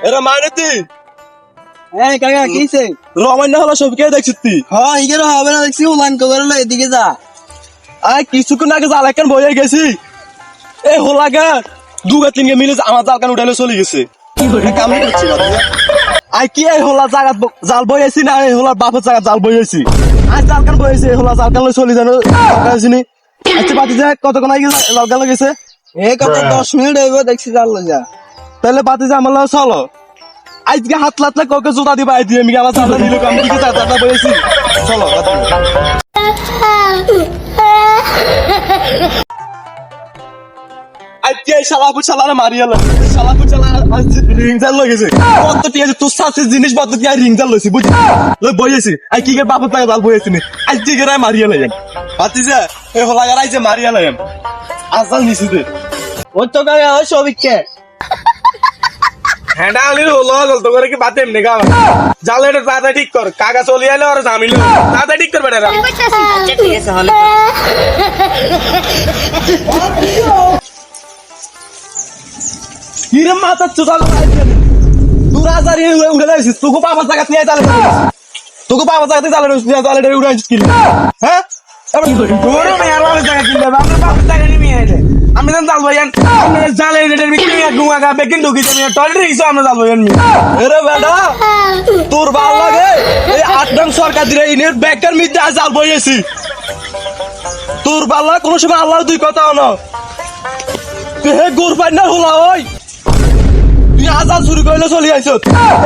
এরা মাইনেতি এই কাকা কিছে রমান্য হলো সবকে দেখছিস তুই হ্যাঁ ইগের হবে না দেখছি উলান কবরলে এদিকে যা আয় কিছুক্ষণ আগে জাল একখান বইয়ে গেছি এই হোলাগা দুগা তিনগে মিলে আমার জালখান উঠাইলে চলে গেছে কামড়ে দিচ্ছি আই কি এই হোলা জায়গা জাল বইয়েছি না এই হোলার বাপের জায়গা জাল বইয়েছি আজ জালখান বইয়েছি এই হোলা জালখান লই চলে জানো আসিনি আচ্ছা বাতি যা কতক্ষণ আগে জালখান গেছে এই কথা 10 মিনিট হইব দেখছি জাল যা তাহলে বাতি যা আমার চলো আজকে হাত লাতলে কোকে জুতা দিবা আই দিয়ে আমি আমার জালটা নিলে আমি দিকে জালটা বইয়েছি চলো আজকে শালাপু শালারে মারিয়ালো শালাপু শালা রিং জাল লগেছে কত টি আছে তোর সাথে জিনিস বত কি রিং জাল লইছি বুঝি লই বইয়েছি আই কি কে বাপু তাই জাল বইয়েছি নি আজকে গরাই মারিয়ালো যান বাতিজা এ হলা গরাই যে মারিয়ালো যান আজাল নিছি দে ও তো কাকা ও সবিককে হ্যান্ডা আলির হলো গলতো করে কি বাতে এমনি গা জালেটা দাদা ঠিক কর কাগা চলি আইলো আর জামিল দাদা ঠিক কর বেটা আচ্ছা ঠিক আছে হলে কিরে মাথা চুদাল দূর হাজার উড়ে যাইছিস তোকে বাবা জায়গা নিয়ে চালে তোকে বাবা জায়গাতে চালে উড়ে যাইছিস কি হ্যাঁ তোর মেয়ার বাবা জায়গা কিনলে আমরা বাবা জায়গা নিয়ে আইলে আমি জান জাল ভাইয়ান আমি জালে রেডের বিক্রি গুয়া গা বেকিন ঢুকি যাবে টয়লেট হিসো আমরা জাল ভাইয়ান এরে বেটা তোর ভাল লাগে এই 8 নং সরকার দিলে ইনের ব্যাকের মধ্যে জাল বইয়েছি তোর ভাল লাগে কোন সময় আল্লাহর দুই কথা না তুই হে গুরবান না হলা ওই তুই আজাল শুরু করলে চলে আইছ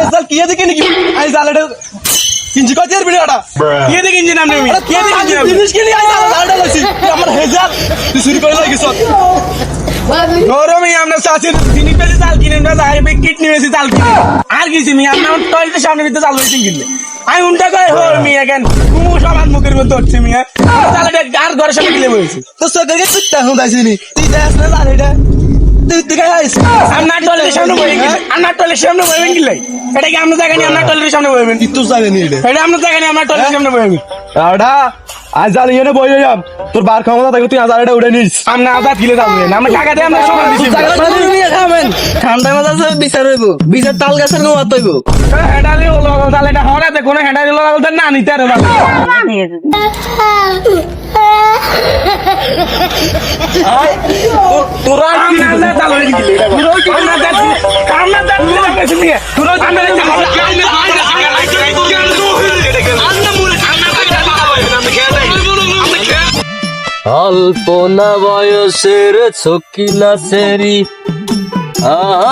এই জাল কি দেখি নাকি আই জালটা কিনজি কত এর ভিডিওটা কি দেখি ইঞ্জিন আমি কি দেখি জিনিস কি আই জালটা লইছি তুই আমার হেজাল তুই শুরু করে লাগিস গরমে আমরা চাষের জিনিস পেলে জাল কিনে না যাই বে কিডনি বেশি জাল কিনে আর কিছু মি আমরা টয়লেটের সামনে ভিতরে জাল হইছে কিনলে আমি উল্টা কই হো মি এখন কুমু সমান মুখের মধ্যে হচ্ছে মি জালটা আর ঘরের সামনে কিলে বইছে তো সরকারকে কুত্তা হুঁদাইছিনি তুই দেখ না জাল এটা তুই কাই আইস আমরা টয়লেটের সামনে বই কিনলে আমরা টয়লেটের সামনে বইবেন কিনলে এটা কি আমরা জায়গা নিয়ে আমরা টয়লেটের সামনে বইবেন তুই তো জানি নি এটা এটা আমরা জায়গা নিয়ে আমরা টয়লেটের সামনে বইবেন আডা আজ জাল ইয়েনে বই যাম তোর বার ক্ষমতা থাকে তুই আজারটা উড়ে নিস আমরা আজাদ কিলে যাবো আমরা টাকা দিয়ে আমরা সমান দিছি ঠান্ডা মাথা বিচার হইব বিচার তাল গাছের গোয়াত হইব হেডালি হলো তাহলে এটা হরে দেখো না হেডালি হলো না নিতে আরে তোরা আমরা জাল হয়ে গেলি আমরা জাল আমরা পেছন দিয়ে তোরা অল্পনা বয়সের ছকিলা সেরি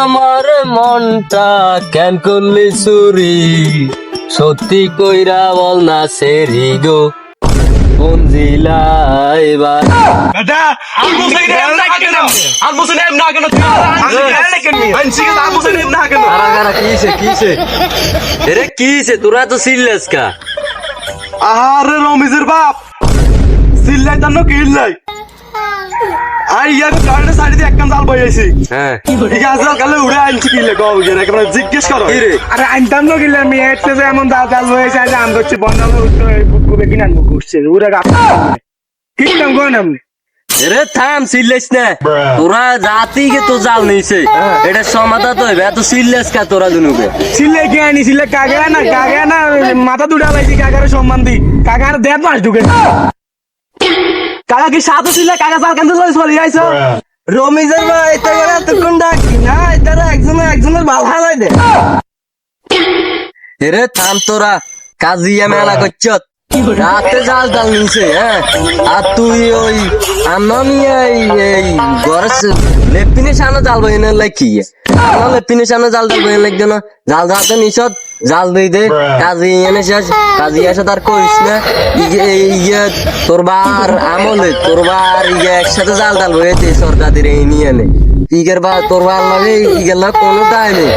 আমার মনটা কেন করলি চুরি সত্যি কইরা বল না সেরি গো কোন জিলা এবার বেটা আলমুসাইন না কেন আলমুসাইন না কেন আলমুসাইন না কেন কারা কারা কিছে কিছে এরে কিছে তোরা তো সিরিয়াস কা আরে রমিজের বাপ সিল্লাই তানো কিল্লাই আই ইয়া কারণে সাইড দিয়ে একদম জাল বইয়েছি হ্যাঁ ঠিক আছে কালে উড়ে আইছি কিলে গো গেরে একবার জিজ্ঞেস করো কি রে আরে আনতাম না গেলে আমি এতে যে এমন দাল দাল হয়েছে আজ আম করছি বন্যার উত্তর বুকুবে কিনা মুখ উঠছে উড়ে গাপ কি নাম গো নাম এরে থাম সিরিয়াস না তোরা জাতি কে তো জাল নিছে এটা সমাধা তো হইবে এত সিরিয়াস কা তোরা দুনুকে সিলে কে আনি সিলে কাগে না মাথা দুটা লাইছি কাগারে সম্মান দি কাগার দেড় মাস ঢুকে কাকা কি সাথে ছিল কাকা জাল কেন লই চলি আইছো রমিজের ভাই এটা করে এতক্ষণ ডাকি না এটা একজনের ভালো হয় দে এরে থাম তোরা কাজিয়া মেলা করছত রাতে জাল জাল নিছে হ্যাঁ আর তুই ওই আমি এই গরস লেপিনের সামনে জাল বইনে লাইকি আমার লেপিনের সামনে জাল বইনে লাগবে না জাল জালতে নিছত জাল দিই দে কাজি এনে শেষ কাজি এসে তার কইস না ইয়ে তোর বার আমলে তোর বার ইয়ে একসাথে জাল জাল বইতে সরকারের এই নিয়ে নে ইগের বা তোর বার লাগে ইগের না কোনো টাইমে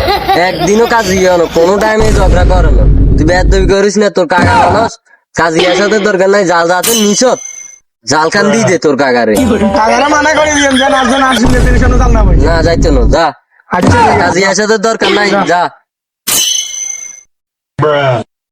একদিনও কাজি হলো কোনো টাইমে ঝগড়া করে না তুই বেদবি করিস না তোর কাকা মানুষ কাজি আসাতে দরকার নাই জাল যাতে নিছত জাল খান দিয়ে দে তোর কাকারে কাগারে মানা করে দিয়েন যে নাচজন আর শুনলে তিনি সামনে জাল না ভাই না যাইতো না যা আচ্ছা কাজি আসাতে দরকার নাই যা